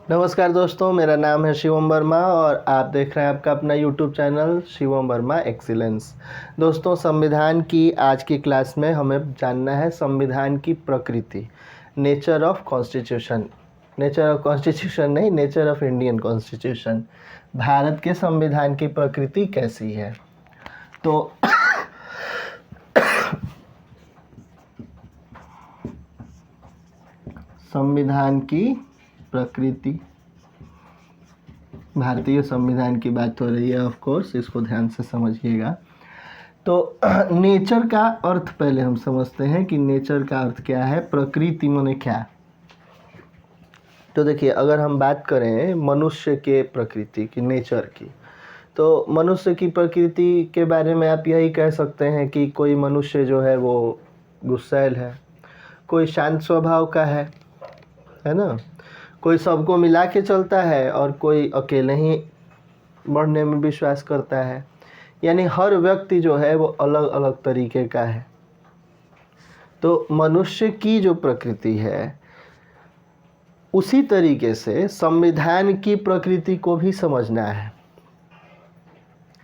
नमस्कार दोस्तों, मेरा नाम है शिवम वर्मा और आप देख रहे हैं आपका अपना YouTube channel Shivam Verma excellence. दोस्तों, संविधान की आज की क्लास में हमें जानना है संविधान की प्रकृति, nature of constitution. Nature of constitution नहीं, नेचर ऑफ इंडियन कॉन्स्टिट्यूशन। भारत के संविधान की प्रकृति कैसी है। तो संविधान की प्रकृति, भारतीय संविधान की बात हो रही है, ऑफ कोर्स, इसको ध्यान से समझिएगा। तो नेचर का अर्थ पहले हम समझते हैं कि नेचर का अर्थ क्या है, प्रकृति माने क्या। तो देखिए, अगर हम बात करें मनुष्य के प्रकृति की, नेचर की, तो मनुष्य की प्रकृति के बारे में आप यही कह सकते हैं कि कोई मनुष्य जो है वो गुस्सैल है, कोई शांत स्वभाव का है ना, कोई सबको मिला के चलता है और कोई अकेले ही बढ़ने में विश्वास करता है। यानी हर व्यक्ति जो है वो अलग अलग तरीके का है। तो मनुष्य की जो प्रकृति है उसी तरीके से संविधान की प्रकृति को भी समझना है।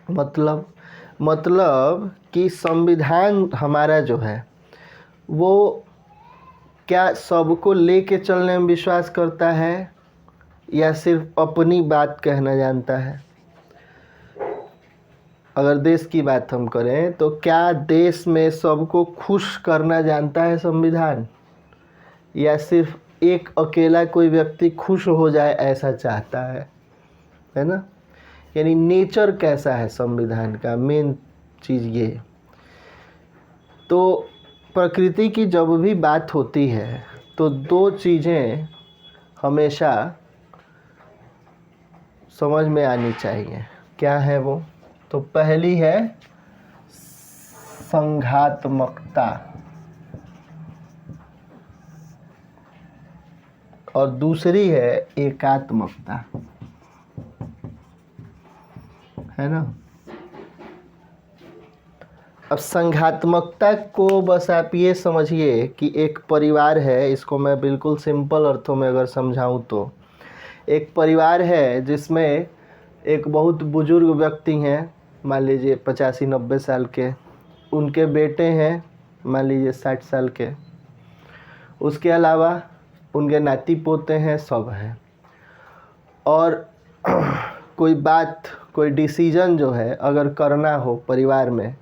मतलब कि संविधान हमारा जो है वो क्या सबको लेके चलने में विश्वास करता है या सिर्फ अपनी बात कहना जानता है। अगर देश की बात हम करें तो क्या देश में सबको खुश करना जानता है संविधान, या सिर्फ एक अकेला कोई व्यक्ति खुश हो जाए ऐसा चाहता है ना। यानी नेचर कैसा है संविधान का, मेन चीज़ ये। तो प्रकृति की जब भी बात होती है तो दो चीज़ें हमेशा समझ में आनी चाहिए। क्या है वो? तो पहली है संघात्मकता और दूसरी है एकात्मकता, है ना। अब संघात्मकता को बस आप ये समझिए कि एक परिवार है। इसको मैं बिल्कुल सिंपल अर्थों में अगर समझाऊं तो एक परिवार है जिसमें एक बहुत बुजुर्ग व्यक्ति हैं, मान लीजिए 85-90 साल के, उनके बेटे हैं मान लीजिए 60 साल के, उसके अलावा उनके नाती पोते हैं, सब हैं। और कोई डिसीजन जो है अगर करना हो परिवार में,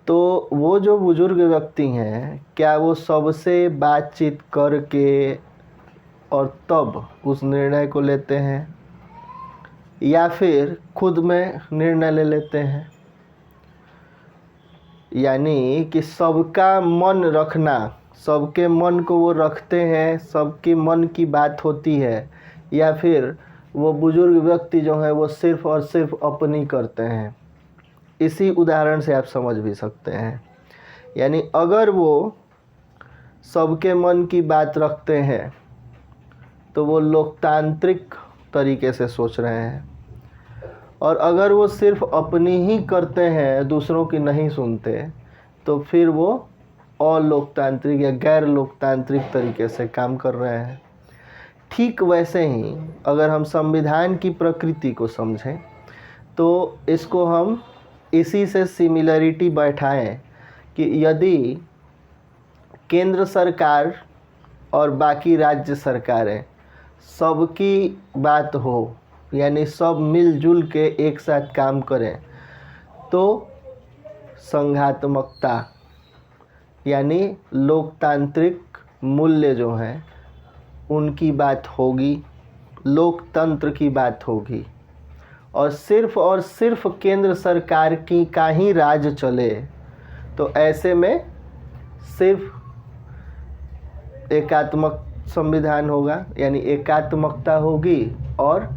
तो वो जो बुजुर्ग व्यक्ति हैं क्या वो सबसे बातचीत करके और तब उस निर्णय को लेते हैं, या फिर खुद में निर्णय ले लेते हैं। यानी कि सबका मन रखना, सबके मन को वो रखते हैं, सबके मन की बात होती है, या फिर वो बुजुर्ग व्यक्ति जो है वो सिर्फ और सिर्फ अपनी करते हैं। इसी उदाहरण से आप समझ भी सकते हैं। यानी अगर वो सबके मन की बात रखते हैं तो वो लोकतांत्रिक तरीके से सोच रहे हैं, और अगर वो सिर्फ अपनी ही करते हैं, दूसरों की नहीं सुनते, तो फिर वो अलोकतांत्रिक या गैर लोकतांत्रिक तरीके से काम कर रहे हैं। ठीक वैसे ही अगर हम संविधान की प्रकृति को समझें तो इसको हम इसी से सिमिलरिटी बैठाएं कि यदि केंद्र सरकार और बाकी राज्य सरकारें सबकी बात हो, यानी सब मिलजुल के एक साथ काम करें, तो संघात्मकता यानी लोकतांत्रिक मूल्य जो हैं उनकी बात होगी, लोकतंत्र की बात होगी, और सिर्फ केंद्र सरकार की का ही राज चले। तो ऐसे में सिर्फ एकात्मक संविधान होगा, यानी एकात्मकता होगी और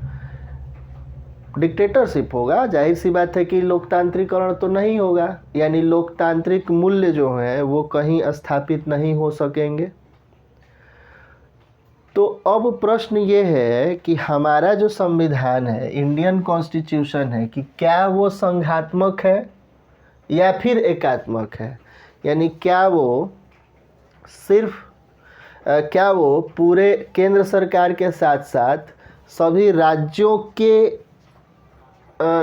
डिक्टेटरशिप होगा। जाहिर सी बात है कि लोकतांत्रिकरण तो नहीं होगा, यानी लोकतांत्रिक मूल्य जो हैं वो कहीं स्थापित नहीं हो सकेंगे। तो अब प्रश्न ये है कि हमारा जो संविधान है, इंडियन कॉन्स्टिट्यूशन है, कि क्या वो संघात्मक है या फिर एकात्मक है। यानी क्या वो पूरे केंद्र सरकार के साथ साथ सभी राज्यों के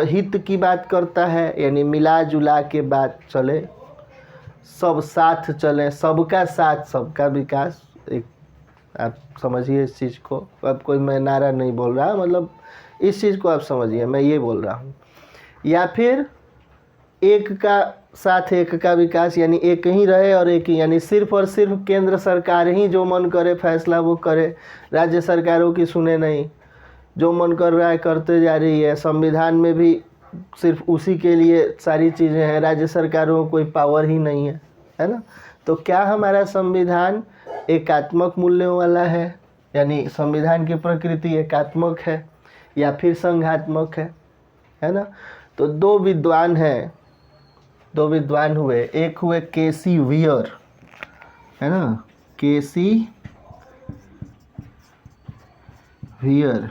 हित की बात करता है, यानी मिला जुला के बात चले, सब साथ चले, सबका साथ सबका विकास। एक आप समझिए इस चीज़ को। अब कोई मैं नारा नहीं बोल रहा, मतलब इस चीज़ को आप समझिए, मैं ये बोल रहा हूँ। या फिर एक का साथ एक का विकास, यानी एक ही रहे और एक ही, यानी सिर्फ और सिर्फ केंद्र सरकार ही जो मन करे फैसला वो करे, राज्य सरकारों की सुने नहीं, जो मन कर रहा है करते जा रही है। संविधान में भी सिर्फ उसी के लिए सारी चीज़ें हैं, राज्य सरकारों को कोई पावर ही नहीं है ना। तो क्या हमारा संविधान एकात्मक मूल्यों वाला है, यानी संविधान की प्रकृति एकात्मक है या फिर संघात्मक है ना। तो दो विद्वान हुए, एक हुए केसी वियर, है ना, केसी वियर,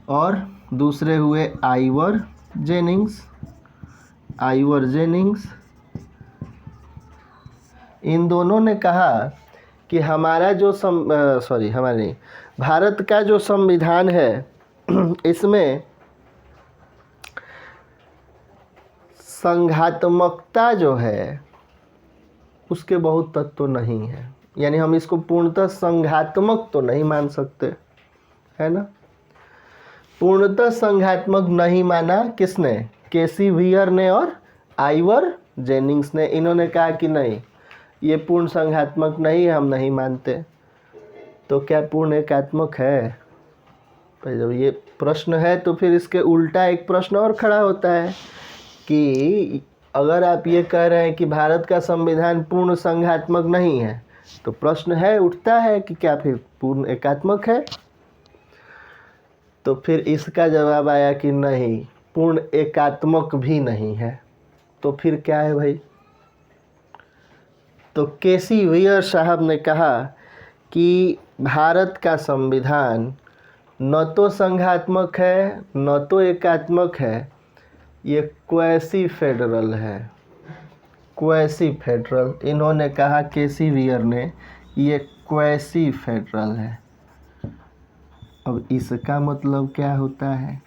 और दूसरे हुए आइवर जेनिंग्स। इन दोनों ने कहा कि हमारा जो भारत का जो संविधान है इसमें संघात्मकता जो है उसके बहुत तत्व नहीं है, यानी हम इसको पूर्णतः संघात्मक तो नहीं मान सकते, है ना। पूर्णतः संघात्मक नहीं माना किसने? केसी वियर ने और आइवर जेनिंग्स ने। इन्होंने कहा कि नहीं, ये पूर्ण संघात्मक नहीं है, हम नहीं मानते। तो क्या पूर्ण एकात्मक है? तो जब ये प्रश्न है तो फिर इसके उल्टा एक प्रश्न और खड़ा होता है कि अगर आप ये कह रहे हैं कि भारत का संविधान पूर्ण संघात्मक नहीं है, तो प्रश्न है उठता है कि क्या फिर पूर्ण एकात्मक है? तो फिर इसका जवाब आया कि नहीं, पूर्ण एकात्मक भी नहीं है। तो फिर क्या है भाई? तो केसी वियर साहब ने कहा कि भारत का संविधान न तो संघात्मक है न तो एकात्मक है, ये क्वैसी फेडरल है। क्वैसी फेडरल, इन्होंने कहा केसी वियर ने, ये क्वैसी फेडरल है। अब इसका मतलब क्या होता है?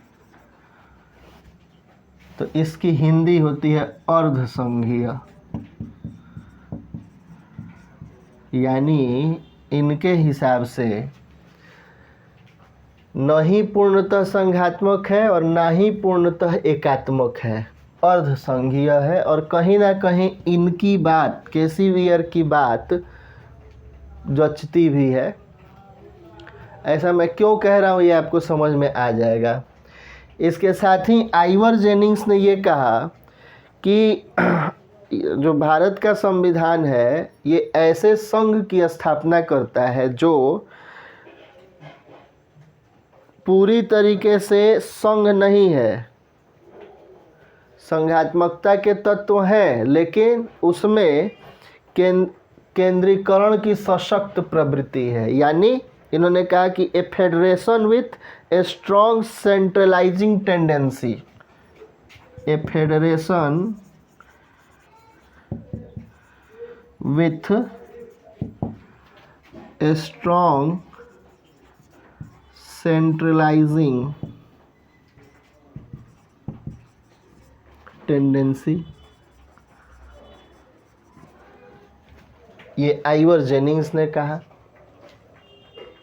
तो इसकी हिंदी होती है अर्ध संघीय, यानी इनके हिसाब से न ही पूर्णतः संघात्मक है और न ही पूर्णतः एकात्मक है, अर्ध संघीय है। और कहीं ना कहीं इनकी बात, केसी वियर की बात जचती भी है। ऐसा मैं क्यों कह रहा हूँ ये आपको समझ में आ जाएगा। इसके साथ ही आइवर जेनिंग्स ने ये कहा कि जो भारत का संविधान है ये ऐसे संघ की स्थापना करता है जो पूरी तरीके से संघ नहीं है। संघात्मकता के तत्व हैं लेकिन उसमें केंद्रीकरण की सशक्त प्रवृत्ति है। यानी इन्होंने कहा कि a federation with a strong centralising tendency, ए फेडरेशन with a strong centralizing tendency, ये आइवर जेनिंग्स ने कहा।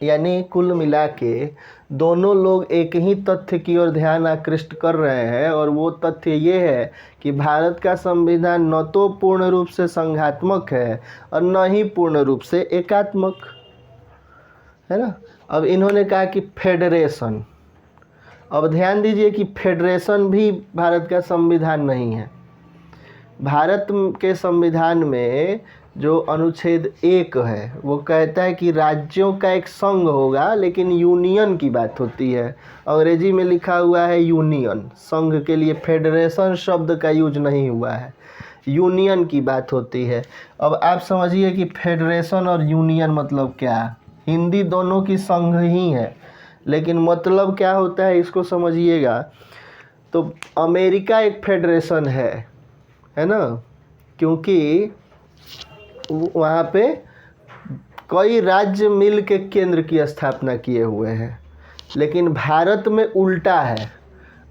यानी कुल मिला के दोनों लोग एक ही तथ्य की ओर ध्यान आकृष्ट कर रहे हैं, और वो तथ्य ये है कि भारत का संविधान न तो पूर्ण रूप से संघात्मक है और न ही पूर्ण रूप से एकात्मक, है ना। अब इन्होंने कहा कि फेडरेशन, अब ध्यान दीजिए कि फेडरेशन भी भारत का संविधान नहीं है। भारत के संविधान में जो अनुच्छेद 1 है वो कहता है कि राज्यों का एक संघ होगा, लेकिन यूनियन की बात होती है। अंग्रेजी में लिखा हुआ है यूनियन, संघ के लिए फेडरेशन शब्द का यूज नहीं हुआ है, यूनियन की बात होती है। अब आप समझिए कि फेडरेशन और यूनियन मतलब क्या। हिंदी दोनों की संघ ही है, लेकिन मतलब क्या होता है इसको समझिएगा। तो अमेरिका एक फेडरेशन है ना, क्योंकि वहाँ पे कई राज्य मिल के केंद्र की स्थापना किए हुए हैं। लेकिन भारत में उल्टा है।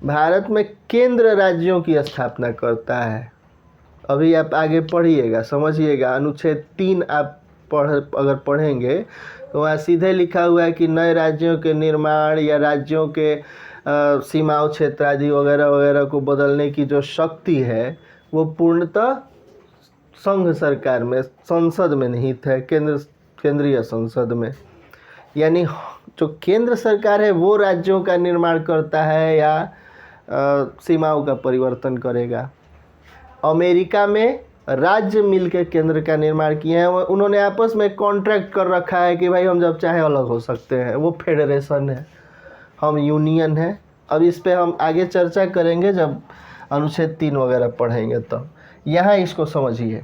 भारत में केंद्र राज्यों की स्थापना करता है। अभी आप आगे पढ़िएगा, समझिएगा। अनुच्छेद 3 आप अगर पढ़ेंगे तो वहाँ सीधे लिखा हुआ है कि नए राज्यों के निर्माण या राज्यों के सीमाओं, क्षेत्र आदि वगैरह वगैरह को बदलने की जो शक्ति है वो पूर्णतः संघ सरकार में, संसद में निहित है, केंद्रीय संसद में। यानी जो केंद्र सरकार है वो राज्यों का निर्माण करता है या सीमाओं का परिवर्तन करेगा। अमेरिका में राज्य मिलकर केंद्र का निर्माण किए हैं। उन्होंने आपस में कॉन्ट्रैक्ट कर रखा है कि भाई हम जब चाहे अलग हो सकते हैं। वो फेडरेशन है, हम यूनियन है। अब इस पे हम आगे चर्चा करेंगे जब अनुच्छेद 3 वगैरह पढ़ेंगे। तब यहाँ इसको समझिए।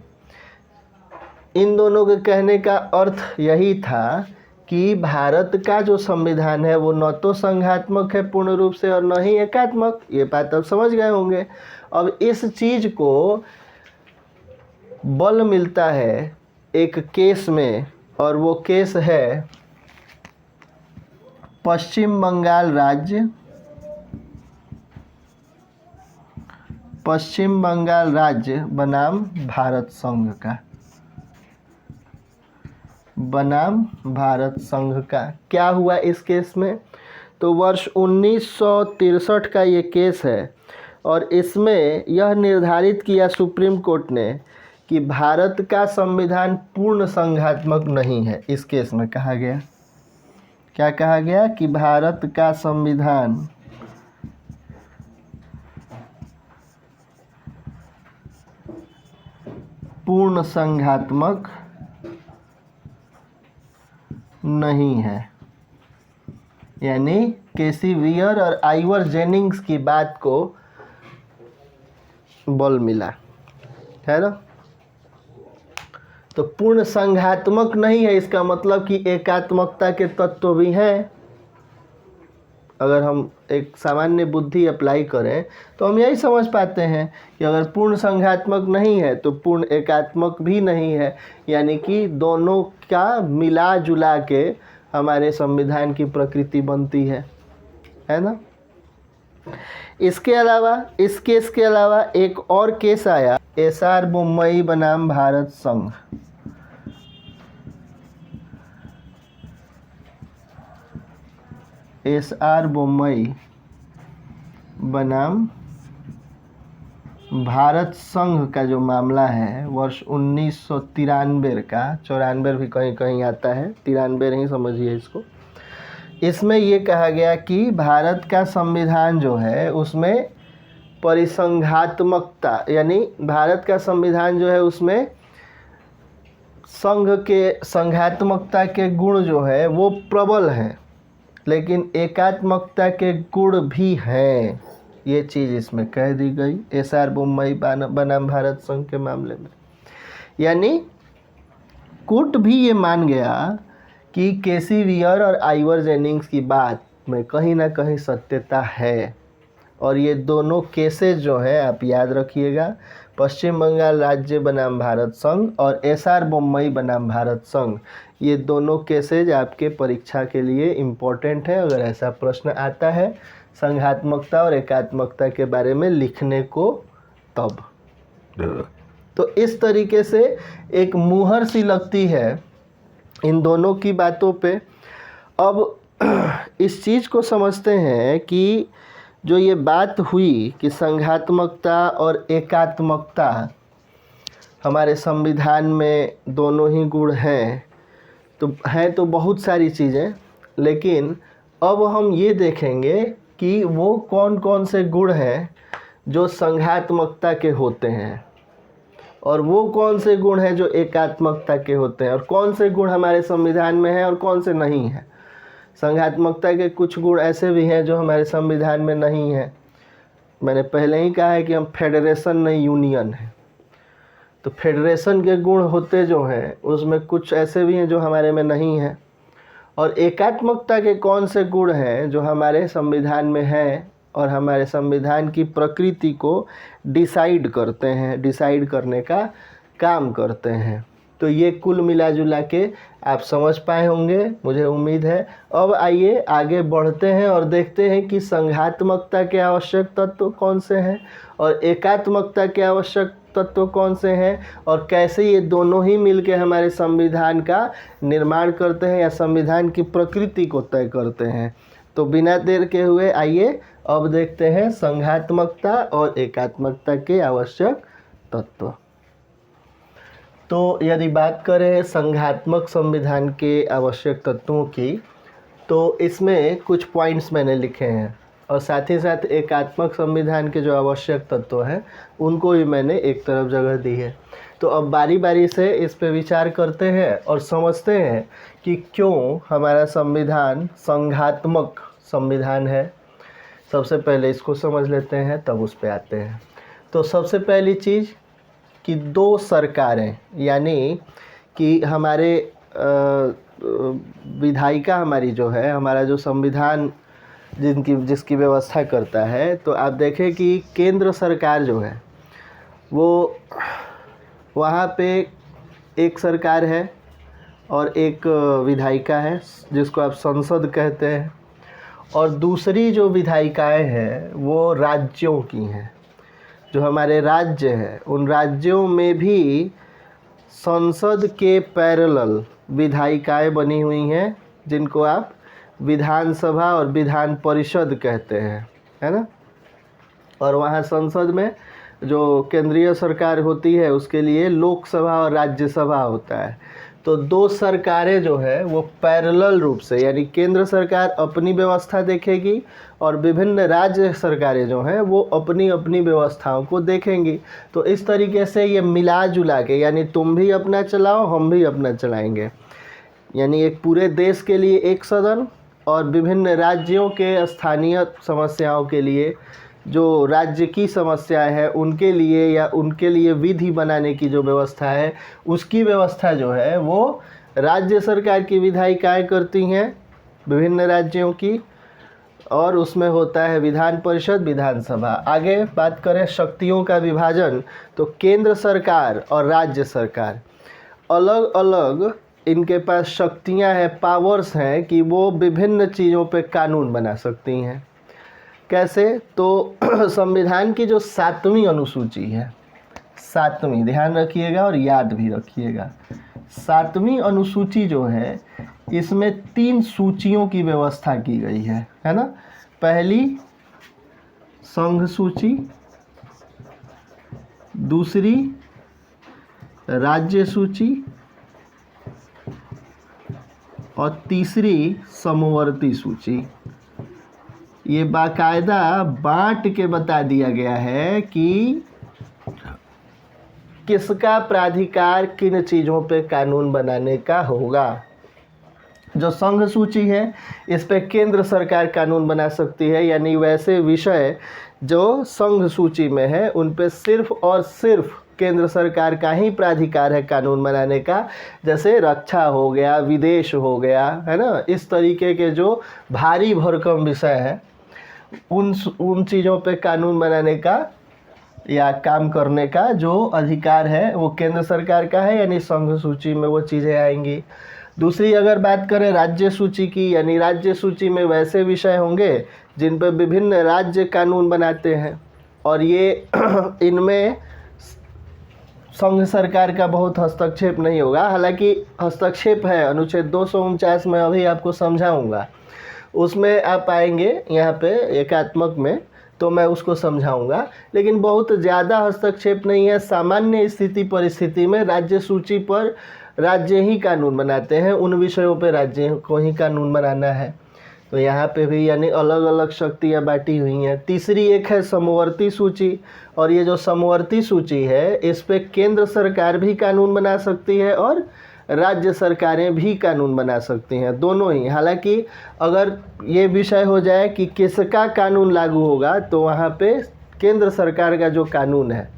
इन दोनों के कहने का अर्थ यही था कि भारत का जो संविधान है वो न तो संघात्मक है पूर्ण रूप से और न ही एकात्मक। ये बात आप समझ गए होंगे। अब इस चीज़ को बल मिलता है एक केस में, और वो केस है पश्चिम बंगाल राज्य बनाम भारत संघ का। बनाम भारत संघ का क्या हुआ इस केस में? तो वर्ष 1963 का ये केस है और इसमें यह निर्धारित किया सुप्रीम कोर्ट ने कि भारत का संविधान पूर्ण संघात्मक नहीं है। इस केस में कहा गया, क्या कहा गया? कि भारत का संविधान पूर्ण संघात्मक नहीं है। यानी केसी वियर और आइवर जेनिंग्स की बात को बल मिला है ना। तो पूर्ण संघात्मक नहीं है, इसका मतलब कि एकात्मकता के तत्व भी हैं। अगर हम एक सामान्य बुद्धि अप्लाई करें तो हम यही समझ पाते हैं कि अगर पूर्ण संघात्मक नहीं है तो पूर्ण एकात्मक भी नहीं है। यानी कि दोनों का मिला जुला के हमारे संविधान की प्रकृति बनती है ना। इसके अलावा, इस केस के अलावा एक और केस आया, एसआर बोम्मई बनाम भारत संघ। एसआर बोम्मई बनाम भारत संघ का जो मामला है वर्ष 1993 का, 94 भी कहीं कहीं आता है, 93 ही समझिए इसको। इसमें ये कहा गया कि भारत का संविधान जो है उसमें परिसंघात्मकता, यानी भारत का संविधान जो है उसमें संघ के संघात्मकता के गुण जो है वो प्रबल हैं, लेकिन एकात्मकता के गुण भी हैं। ये चीज़ इसमें कह दी गई एसआर बोम्मई बनाम भारत संघ के मामले में। यानी कोर्ट भी ये मान गया कि केसी वियर और आइवर जेनिंग्स की बात में कहीं ना कहीं सत्यता है। और ये दोनों केसेस जो हैं आप याद रखिएगा, पश्चिम बंगाल राज्य बनाम भारत संघ और एसआर बोम्मई बनाम भारत संघ, ये दोनों केसेज आपके परीक्षा के लिए इम्पोर्टेंट है। अगर ऐसा प्रश्न आता है संघात्मकता और एकात्मकता के बारे में लिखने को तब। तो इस तरीके से एक मुहर सी लगती है इन दोनों की बातों पे। अब इस चीज़ को समझते हैं कि जो ये बात हुई कि संघात्मकता और एकात्मकता हमारे संविधान में दोनों ही गुण हैं, तो बहुत सारी चीज़ें, लेकिन अब हम ये देखेंगे कि वो कौन कौन से गुण हैं जो संघात्मकता के होते हैं और वो कौन से गुण हैं जो एकात्मकता के होते हैं, और कौन से गुण हमारे संविधान में हैं और कौन से नहीं हैं। संघात्मकता के कुछ गुण ऐसे भी हैं जो हमारे संविधान में नहीं हैं। मैंने पहले ही कहा है कि हम फेडरेशन नहीं यूनियन है, तो फेडरेशन के गुण होते जो हैं उसमें कुछ ऐसे भी हैं जो हमारे में नहीं हैं। और एकात्मकता के कौन से गुण हैं जो हमारे संविधान में हैं और हमारे संविधान की प्रकृति को डिसाइड करते हैं, डिसाइड करने का काम करते हैं। तो ये कुल मिला जुला के आप समझ पाए होंगे, मुझे उम्मीद है। अब आइए आगे बढ़ते हैं और देखते हैं कि संघात्मकता के आवश्यक तत्व कौन से हैं और एकात्मकता के आवश्यक तत्व कौन से हैं और कैसे ये दोनों ही मिलके हमारे संविधान का निर्माण करते हैं या संविधान की प्रकृति को तय करते हैं। तो बिना देर के हुए आइए अब देखते हैं संघात्मकता और एकात्मकता के आवश्यक तत्व। तो यदि बात करें संघात्मक संविधान के आवश्यक तत्वों की, तो इसमें कुछ पॉइंट्स मैंने लिखे हैं और साथ ही साथ एकात्मक संविधान के जो आवश्यक तत्व हैं उनको भी मैंने एक तरफ जगह दी है। तो अब बारी बारी से इस पे विचार करते हैं और समझते हैं कि क्यों हमारा संविधान संघात्मक संविधान है। सबसे पहले इसको समझ लेते हैं, तब उस पे आते हैं। तो सबसे पहली चीज़ कि दो सरकारें, यानी कि हमारे विधायिका हमारी जो है, हमारा जो संविधान जिसकी व्यवस्था करता है, तो आप देखें कि केंद्र सरकार जो है वो वहाँ पे एक सरकार है और एक विधायिका है जिसको आप संसद कहते हैं, और दूसरी जो विधायिकाएं हैं वो राज्यों की हैं। जो हमारे राज्य हैं उन राज्यों में भी संसद के पैरेलल विधायिकाएं बनी हुई हैं जिनको आप विधानसभा और विधान परिषद कहते हैं, है ना। और वहाँ संसद में जो केंद्रीय सरकार होती है उसके लिए लोकसभा और राज्यसभा होता है। तो दो सरकारें जो है वो पैरेलल रूप से, यानी केंद्र सरकार अपनी व्यवस्था देखेगी और विभिन्न राज्य सरकारें जो हैं वो अपनी अपनी व्यवस्थाओं को देखेंगी। तो इस तरीके से ये मिला जुला के, यानी तुम भी अपना चलाओ हम भी अपना चलाएंगे, यानी एक पूरे देश के लिए एक सदन और विभिन्न राज्यों के स्थानीय समस्याओं के लिए, जो राज्य की समस्याएं हैं उनके लिए या उनके लिए विधि बनाने की जो व्यवस्था है उसकी व्यवस्था जो है वो राज्य सरकार की विधायिकाएं करती हैं विभिन्न राज्यों की, और उसमें होता है विधान परिषद विधानसभा। आगे बात करें शक्तियों का विभाजन, तो केंद्र सरकार और राज्य सरकार अलग अलग इनके पास शक्तियां हैं, पावर्स हैं कि वो विभिन्न चीज़ों पे कानून बना सकती हैं। कैसे? तो संविधान की जो 7वीं अनुसूची है, 7वीं, ध्यान रखिएगा और याद भी रखिएगा, 7वीं अनुसूची जो है इसमें 3 सूचियों की व्यवस्था की गई है ना। पहली संघ सूची, दूसरी राज्य सूची और तीसरी समवर्ती सूची। ये बाकायदा बांट के बता दिया गया है कि किसका प्राधिकार किन चीज़ों पे कानून बनाने का होगा। जो संघ सूची है इस पे केंद्र सरकार कानून बना सकती है, यानी वैसे विषय जो संघ सूची में है उन पे सिर्फ और सिर्फ केंद्र सरकार का ही प्राधिकार है कानून बनाने का, जैसे रक्षा हो गया, विदेश हो गया, है ना। इस तरीके के जो भारी भरकम विषय है उन चीज़ों पे कानून बनाने का या काम करने का जो अधिकार है वो केंद्र सरकार का है, यानी संघ सूची में वो चीज़ें आएंगी। दूसरी अगर बात करें राज्य सूची की, यानी राज्य सूची में वैसे विषय होंगे जिन पर विभिन्न राज्य कानून बनाते हैं और ये इनमें संघ सरकार का बहुत हस्तक्षेप नहीं होगा। हालांकि हस्तक्षेप है, अनुच्छेद 249 में अभी आपको समझाऊंगा, उसमें आप पाएंगे यहाँ पे एकात्मक में, तो मैं उसको समझाऊंगा, लेकिन बहुत ज़्यादा हस्तक्षेप नहीं है। सामान्य स्थिति परिस्थिति में राज्य सूची पर राज्य ही कानून बनाते हैं, उन विषयों पे राज्य को ही कानून बनाना है। तो यहाँ पे भी यानी अलग अलग शक्तियाँ बांटी हुई हैं। तीसरी एक है समवर्ती सूची, और ये जो समवर्ती सूची है इस पे केंद्र सरकार भी कानून बना सकती है और राज्य सरकारें भी कानून बना सकती हैं, दोनों ही। हालांकि अगर ये विषय हो जाए कि किसका कानून लागू होगा तो वहाँ पे केंद्र सरकार का जो कानून है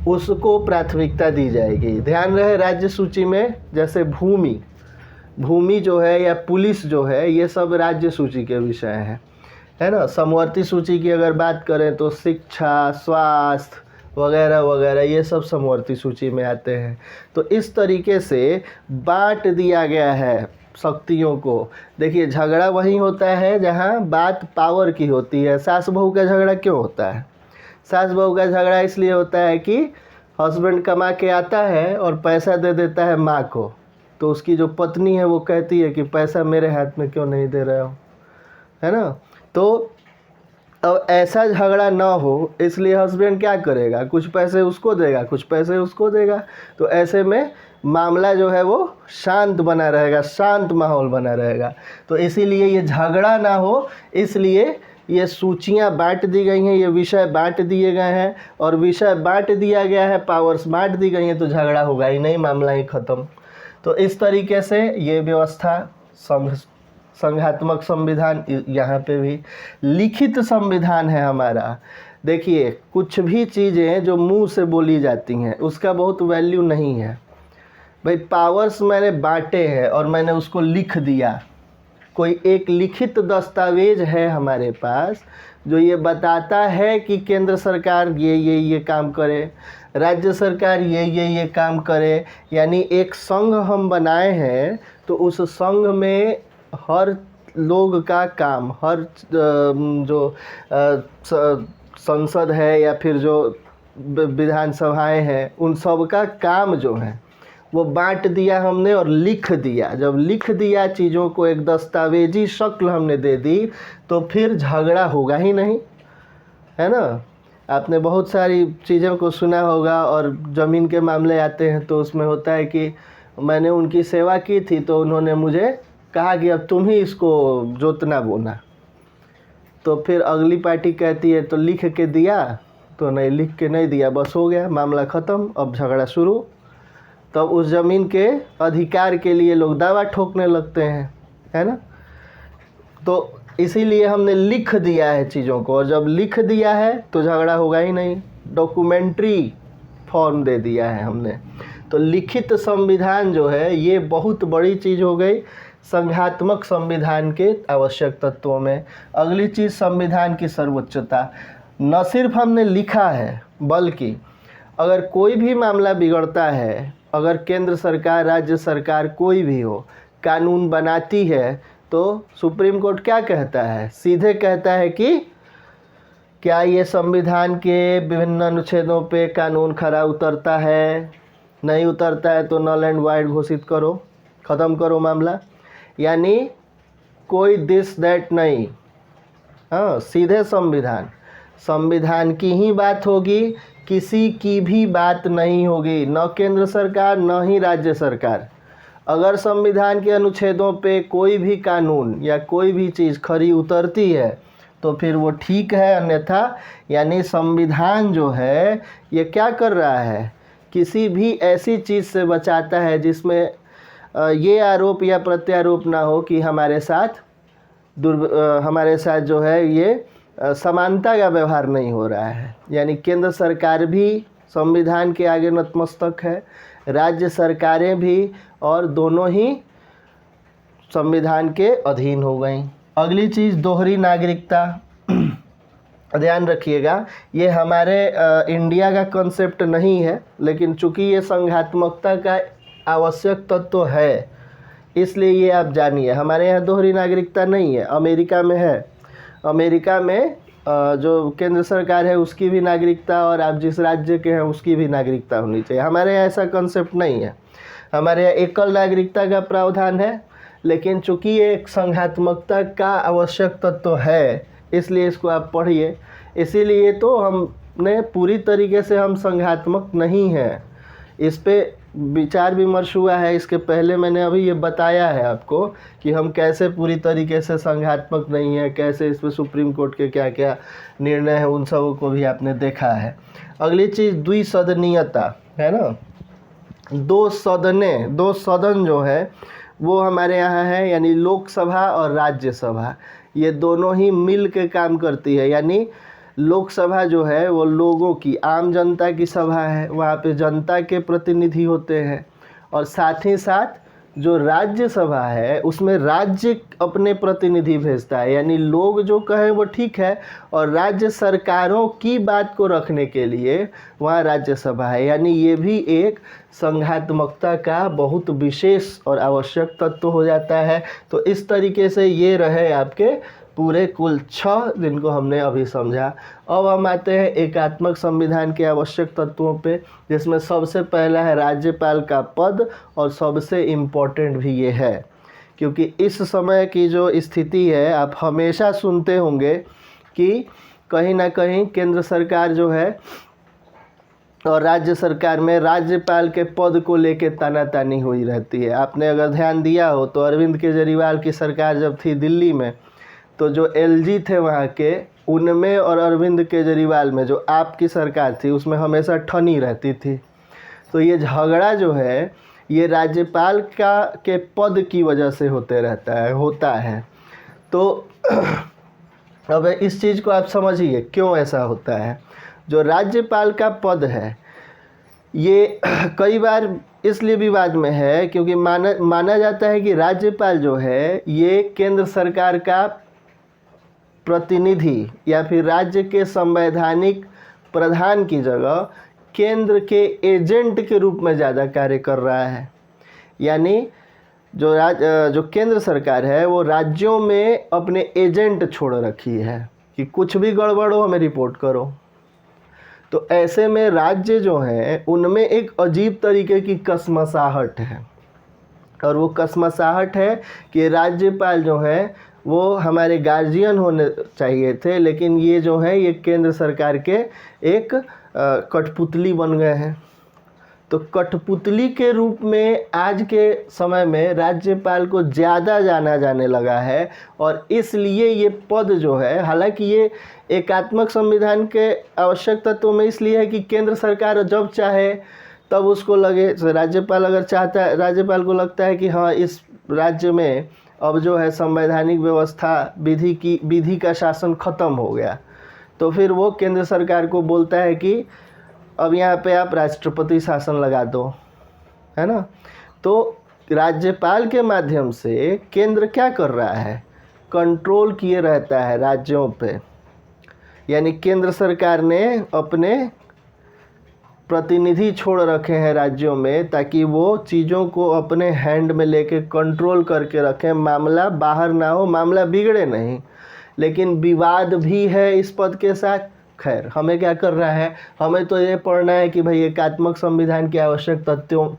उसको प्राथमिकता दी जाएगी। ध्यान रहे राज्य सूची में जैसे भूमि जो है या पुलिस जो है ये सब राज्य सूची के विषय हैं, है ना। समवर्ती सूची की अगर बात करें तो शिक्षा, स्वास्थ्य वगैरह वगैरह, ये सब समवर्ती सूची में आते हैं। तो इस तरीके से बांट दिया गया है शक्तियों को। देखिए, झगड़ा वहीं होता है जहाँ बात पावर की होती है। सास बहू का झगड़ा क्यों होता है? सास बहू का झगड़ा इसलिए होता है कि हस्बैंड कमा के आता है और पैसा दे देता है माँ को, तो उसकी जो पत्नी है वो कहती है कि पैसा मेरे हाथ में क्यों नहीं दे रहे हो, है ना। तो अब ऐसा झगड़ा ना हो, इसलिए हस्बैंड क्या करेगा, कुछ पैसे उसको देगा, कुछ पैसे उसको देगा। तो ऐसे में मामला जो है वो शांत बना रहेगा, शांत माहौल बना रहेगा। तो इसीलिए ये झगड़ा ना हो, इसलिए ये सूचियाँ बांट दी गई हैं, ये विषय बांट दिए गए हैं। और विषय बांट दिया गया है, पावर्स बांट दी गई हैं, तो झगड़ा होगा ही नहीं, मामला ही ख़त्म। तो इस तरीके से ये व्यवस्था संघात्मक संविधान, यहाँ पे भी लिखित संविधान है हमारा। देखिए, कुछ भी चीज़ें जो मुंह से बोली जाती हैं उसका बहुत वैल्यू नहीं है भाई। पावर्स मैंने बांटे हैं और मैंने उसको लिख दिया, कोई एक लिखित दस्तावेज है हमारे पास जो ये बताता है कि केंद्र सरकार ये काम करे, राज्य सरकार ये काम करे। यानी एक संघ हम बनाए हैं, तो उस संघ में हर लोग का काम, हर जो संसद है या फिर जो विधानसभाएं हैं, उन सब का काम जो है वो बांट दिया हमने और लिख दिया। जब लिख दिया चीज़ों को, एक दस्तावेजी शक्ल हमने दे दी, तो फिर झगड़ा होगा ही नहीं, है ना। आपने बहुत सारी चीज़ों को सुना होगा, और ज़मीन के मामले आते हैं तो उसमें होता है कि मैंने उनकी सेवा की थी तो उन्होंने मुझे कहा कि अब तुम ही इसको जोतना बोना। तो फिर अगली पार्टी कहती है तो लिख के दिया, तो नहीं, लिख के नहीं दिया, बस हो गया, मामला ख़त्म, अब झगड़ा शुरू। तब उस ज़मीन के अधिकार के लिए लोग दावा ठोकने लगते हैं, है ना। तो इसीलिए हमने लिख दिया है चीज़ों को, और जब लिख दिया है तो झगड़ा होगा ही नहीं, डॉक्यूमेंट्री फॉर्म दे दिया है हमने। तो लिखित संविधान जो है ये बहुत बड़ी चीज़ हो गई संघात्मक संविधान के आवश्यक तत्वों में। अगली चीज़, संविधान की सर्वोच्चता। न सिर्फ हमने लिखा है, बल्कि अगर कोई भी मामला बिगड़ता है, अगर केंद्र सरकार, राज्य सरकार कोई भी हो, कानून बनाती है, तो सुप्रीम कोर्ट क्या कहता है? सीधे कहता है कि क्या ये संविधान के विभिन्न अनुच्छेदों पे कानून खरा उतरता है? नहीं उतरता है तो नल एंड वाइड घोषित करो, ख़त्म करो मामला। यानी कोई दिस दैट नहीं, हाँ, सीधे संविधान की ही बात होगी, किसी की भी बात नहीं होगी, न केंद्र सरकार न ही राज्य सरकार। अगर संविधान के अनुच्छेदों पे कोई भी कानून या कोई भी चीज़ खरी उतरती है तो फिर वो ठीक है, अन्यथा यानी संविधान जो है ये क्या कर रहा है, किसी भी ऐसी चीज़ से बचाता है जिसमें ये आरोप या प्रत्यारोप ना हो कि हमारे साथ जो है ये समानता का व्यवहार नहीं हो रहा है। यानी केंद्र सरकार भी संविधान के आगे नतमस्तक है, राज्य सरकारें भी, और दोनों ही संविधान के अधीन हो गई। अगली चीज़, दोहरी नागरिकता। ध्यान रखिएगा, ये हमारे इंडिया का कॉन्सेप्ट नहीं है, लेकिन चूंकि ये संघात्मकता का आवश्यक तत्व है, इसलिए ये आप जानिए। हमारे यहाँ दोहरी नागरिकता नहीं है, अमेरिका में है। अमेरिका में जो केंद्र सरकार है उसकी भी नागरिकता, और आप जिस राज्य के हैं उसकी भी नागरिकता होनी चाहिए। हमारे यहाँ ऐसा कॉन्सेप्ट नहीं है, हमारे यहाँ एकल नागरिकता का प्रावधान है। लेकिन चूंकि ये एक संघात्मकता का आवश्यक तत्व है, इसलिए इसको आप पढ़िए। इसीलिए तो हमने पूरी तरीके से हम संघात्मक नहीं हैं, इस पे विचार विमर्श हुआ है। इसके पहले मैंने अभी ये बताया है आपको कि हम कैसे पूरी तरीके से संघात्मक नहीं है, कैसे इस पर सुप्रीम कोर्ट के क्या क्या निर्णय है, उन सब को भी आपने देखा है। अगली चीज़, द्विसदनीयता, है ना। दो सदन जो है वो हमारे यहाँ है, यानी लोकसभा और राज्यसभा, ये दोनों ही मिल के काम करती है। यानी लोकसभा जो है वो लोगों की, आम जनता की सभा है, वहाँ पे जनता के प्रतिनिधि होते हैं, और साथ ही साथ जो राज्यसभा है उसमें राज्य अपने प्रतिनिधि भेजता है, यानी लोग जो कहें वो ठीक है, और राज्य सरकारों की बात को रखने के लिए वहाँ राज्यसभा है। यानी ये भी एक संघात्मकता का बहुत विशेष और आवश्यक तत्व हो जाता है। तो इस तरीके से ये रहे आपके पूरे कुल 6 जिनको हमने अभी समझा। अब हम आते हैं एकात्मक संविधान के आवश्यक तत्वों पे, जिसमें सबसे पहला है राज्यपाल का पद, और सबसे इम्पोर्टेंट भी ये है क्योंकि इस समय की जो स्थिति है आप हमेशा सुनते होंगे कि कहीं ना कहीं केंद्र सरकार जो है और राज्य सरकार में राज्यपाल के पद को लेके तानातानी हुई रहती है। आपने अगर ध्यान दिया हो तो अरविंद केजरीवाल की सरकार जब थी दिल्ली में, तो जो एलजी थे वहाँ के, उनमें और अरविंद केजरीवाल में जो आपकी सरकार थी उसमें हमेशा ठनी रहती थी। तो ये झगड़ा जो है ये राज्यपाल के पद की वजह से होता है। तो अब इस चीज़ को आप समझिए क्यों ऐसा होता है। जो राज्यपाल का पद है ये कई बार इसलिए विवाद में है क्योंकि माना जाता है कि राज्यपाल जो है ये केंद्र सरकार का प्रतिनिधि या फिर राज्य के संवैधानिक प्रधान की जगह केंद्र के एजेंट के रूप में ज़्यादा कार्य कर रहा है। यानी जो केंद्र सरकार है वो राज्यों में अपने एजेंट छोड़ रखी है कि कुछ भी गड़बड़ हो हमें रिपोर्ट करो। तो ऐसे में राज्य जो हैं उनमें एक अजीब तरीके की कसमसाहट है, और वो कसमसाहट है कि राज्यपाल जो है वो हमारे गार्जियन होने चाहिए थे, लेकिन ये जो है ये केंद्र सरकार के एक कठपुतली बन गए हैं। तो कठपुतली के रूप में आज के समय में राज्यपाल को ज़्यादा जाना जाने लगा है, और इसलिए ये पद जो है, हालांकि ये एकात्मक संविधान के आवश्यक तत्वों में इसलिए है कि केंद्र सरकार जब चाहे तब उसको लगे, राज्यपाल अगर चाहता है, राज्यपाल को लगता है कि हाँ इस राज्य में अब जो है संवैधानिक व्यवस्था विधि का शासन ख़त्म हो गया, तो फिर वो केंद्र सरकार को बोलता है कि अब यहाँ पे आप राष्ट्रपति शासन लगा दो, है ना। तो राज्यपाल के माध्यम से केंद्र क्या कर रहा है, कंट्रोल किए रहता है राज्यों पे। यानी केंद्र सरकार ने अपने प्रतिनिधि छोड़ रखे हैं राज्यों में ताकि वो चीज़ों को अपने हैंड में लेके कंट्रोल करके रखें, मामला बाहर ना हो, मामला बिगड़े नहीं। लेकिन विवाद भी है इस पद के साथ। खैर हमें क्या कर रहा है, हमें तो ये पढ़ना है कि भाई एकात्मक संविधान के आवश्यक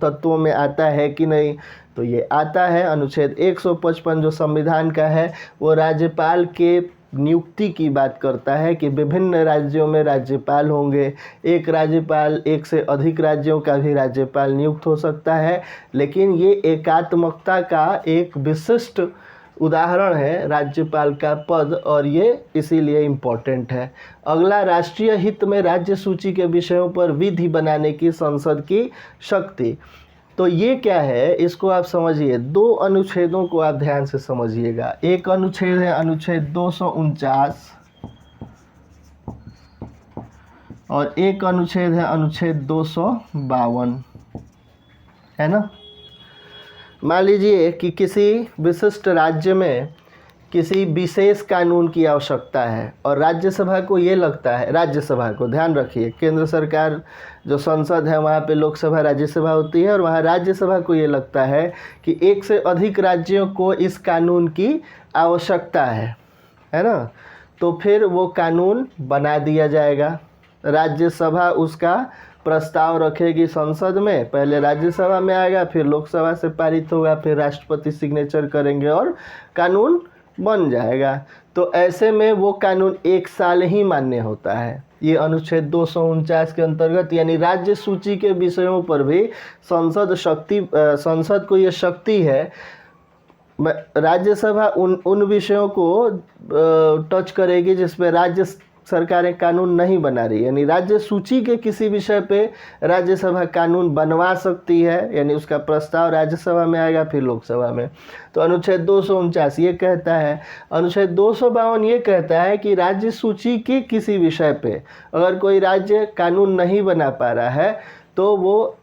तत्वों में आता है कि नहीं। तो ये आता है। अनुच्छेद 155 जो संविधान का है वो राज्यपाल के नियुक्ति की बात करता है कि विभिन्न राज्यों में राज्यपाल होंगे। एक राज्यपाल एक से अधिक राज्यों का भी राज्यपाल नियुक्त हो सकता है, लेकिन ये एकात्मकता का एक विशिष्ट उदाहरण है राज्यपाल का पद, और ये इसीलिए इम्पोर्टेंट है। अगला, राष्ट्रीय हित में राज्य सूची के विषयों पर विधि बनाने की संसद की शक्ति। तो ये क्या है, इसको आप समझिए। 2 अनुच्छेदों को आप ध्यान से समझिएगा। एक अनुच्छेद है अनुच्छेद 249 और एक अनुच्छेद है अनुच्छेद 252, है ना। मान लीजिए कि किसी विशिष्ट राज्य में किसी विशेष कानून की आवश्यकता है और राज्यसभा को ये लगता है, राज्यसभा को ध्यान रखिए, केंद्र सरकार जो संसद है वहाँ पे लोकसभा राज्यसभा होती है, और वहाँ राज्यसभा को ये लगता है कि एक से अधिक राज्यों को इस कानून की आवश्यकता है ना। तो फिर वो कानून बना दिया जाएगा। राज्यसभा उसका प्रस्ताव रखेगी संसद में, पहले राज्यसभा में आएगा, फिर लोकसभा से पारित होगा, फिर राष्ट्रपति सिग्नेचर करेंगे और कानून बन जाएगा। तो ऐसे में वो कानून 1 साल ही मान्य होता है। ये अनुच्छेद 249 के अंतर्गत, यानी राज्य सूची के विषयों पर भी संसद को ये शक्ति है। राज्यसभा उन विषयों को टच करेगी जिसपे राज्य सरकारें कानून नहीं बना रही, यानी राज्य सूची के किसी विषय पे राज्यसभा कानून बनवा सकती है, यानी उसका प्रस्ताव राज्यसभा में आएगा फिर लोकसभा में। तो अनुच्छेद 249 ये कहता है। अनुच्छेद 252 ये कहता है कि राज्य सूची के किसी विषय पे अगर कोई राज्य कानून नहीं बना पा रहा है तो वो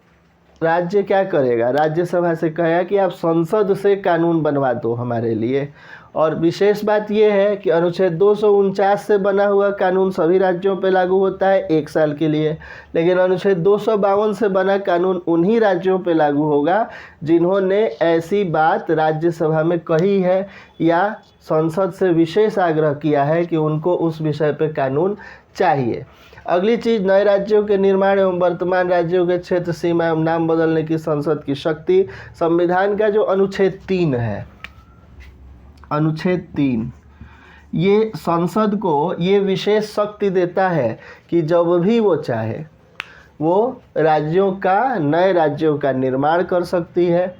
राज्य क्या करेगा, राज्यसभा से कहेगा कि आप संसद से कानून बनवा दो हमारे लिए। और विशेष बात यह है कि अनुच्छेद 249 से बना हुआ कानून सभी राज्यों पर लागू होता है 1 साल के लिए, लेकिन अनुच्छेद 252 से बना कानून उन्हीं राज्यों पर लागू होगा जिन्होंने ऐसी बात राज्यसभा में कही है या संसद से विशेष आग्रह किया है कि उनको उस विषय पर कानून चाहिए। अगली चीज़, नए राज्यों के निर्माण एवं वर्तमान राज्यों के क्षेत्र सीमा एवं नाम बदलने की संसद की शक्ति। संविधान का जो अनुच्छेद 3 है, अनुच्छेद 3 ये संसद को ये विशेष शक्ति देता है कि जब भी वो चाहे वो राज्यों का, नए राज्यों का निर्माण कर सकती है,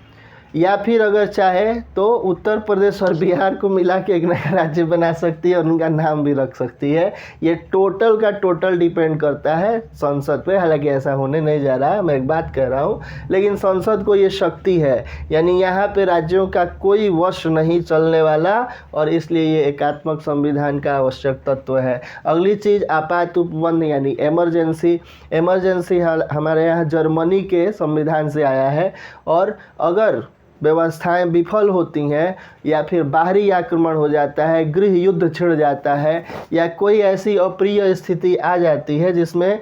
या फिर अगर चाहे तो उत्तर प्रदेश और बिहार को मिला के एक नया राज्य बना सकती है और उनका नाम भी रख सकती है। ये टोटल का टोटल डिपेंड करता है संसद पे। हालांकि ऐसा होने नहीं जा रहा है, मैं एक बात कह रहा हूँ, लेकिन संसद को ये शक्ति है, यानी यहाँ पे राज्यों का कोई वश नहीं चलने वाला, और इसलिए ये एकात्मक संविधान का आवश्यक तत्व है। अगली चीज़, आपात उपबंध यानी इमरजेंसी। इमरजेंसी हमारे यहाँ जर्मनी के संविधान से आया है, और अगर व्यवस्थाएं विफल होती हैं या फिर बाहरी आक्रमण हो जाता है, गृह युद्ध छिड़ जाता है, या कोई ऐसी अप्रिय स्थिति आ जाती है जिसमें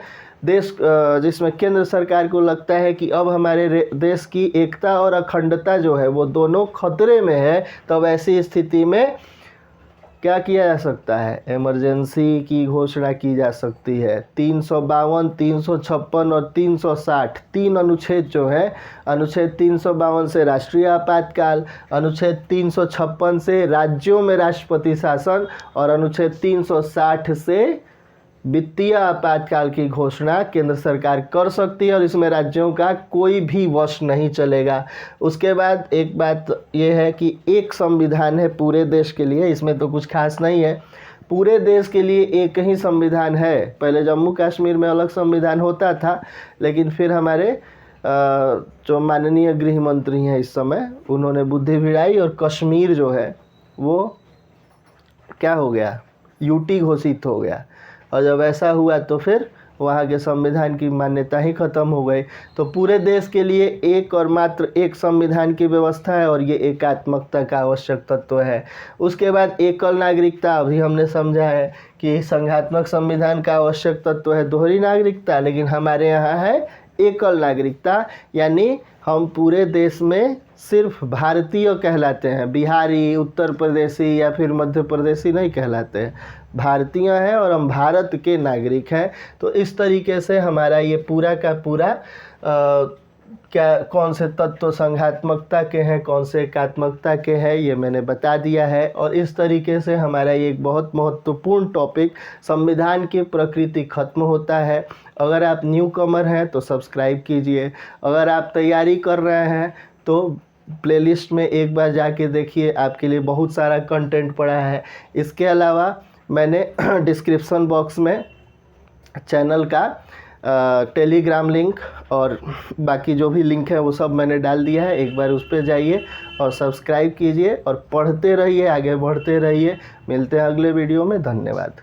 केंद्र सरकार को लगता है कि अब हमारे देश की एकता और अखंडता जो है वो दोनों खतरे में है, तब ऐसी स्थिति में क्या किया जा सकता है, इमरजेंसी की घोषणा की जा सकती है। 352, 356 और 360 तीन अनुच्छेद जो है, अनुच्छेद 352 से राष्ट्रीय आपातकाल, अनुच्छेद 356 से राज्यों में राष्ट्रपति शासन, और अनुच्छेद 360 से वित्तीय आपातकाल की घोषणा केंद्र सरकार कर सकती है, और इसमें राज्यों का कोई भी वश नहीं चलेगा। उसके बाद एक बात यह है कि एक संविधान है पूरे देश के लिए, इसमें तो कुछ खास नहीं है, पूरे देश के लिए एक ही संविधान है। पहले जम्मू कश्मीर में अलग संविधान होता था, लेकिन फिर हमारे जो माननीय गृह मंत्री हैं इस समय, उन्होंने बुद्धि भिड़ाई और कश्मीर जो है वो क्या हो गया, यूटी घोषित हो गया। और जब ऐसा हुआ तो फिर वहाँ के संविधान की मान्यता ही खत्म हो गई। तो पूरे देश के लिए एक और मात्र एक संविधान की व्यवस्था है, और ये एकात्मकता का आवश्यक तत्व है। उसके बाद एकल नागरिकता, अभी हमने समझा है कि संघात्मक संविधान का आवश्यक तत्व है दोहरी नागरिकता, लेकिन हमारे यहाँ है एकल नागरिकता, यानी हम पूरे देश में सिर्फ भारतीय कहलाते हैं, बिहारी, उत्तर प्रदेशी या फिर मध्य प्रदेशी नहीं कहलाते हैं, भारतीय हैं और हम भारत के नागरिक हैं। तो इस तरीके से हमारा ये पूरा का पूरा क्या कौन से तत्व संघात्मकता के हैं, कौन से एकात्मकता के हैं, ये मैंने बता दिया है। और इस तरीके से हमारा ये एक बहुत महत्वपूर्ण टॉपिक संविधान की प्रकृति खत्म होता है। अगर आप न्यू कमर हैं तो सब्सक्राइब कीजिए, अगर आप तैयारी कर रहे हैं तो प्लेलिस्ट में एक बार जाके देखिए, आपके लिए बहुत सारा कंटेंट पड़ा है। इसके अलावा मैंने डिस्क्रिप्शन बॉक्स में चैनल का टेलीग्राम लिंक और बाकी जो भी लिंक है वो सब मैंने डाल दिया है, एक बार उस पर जाइए और सब्सक्राइब कीजिए और पढ़ते रहिए, आगे बढ़ते रहिए। मिलते हैं अगले वीडियो में, धन्यवाद।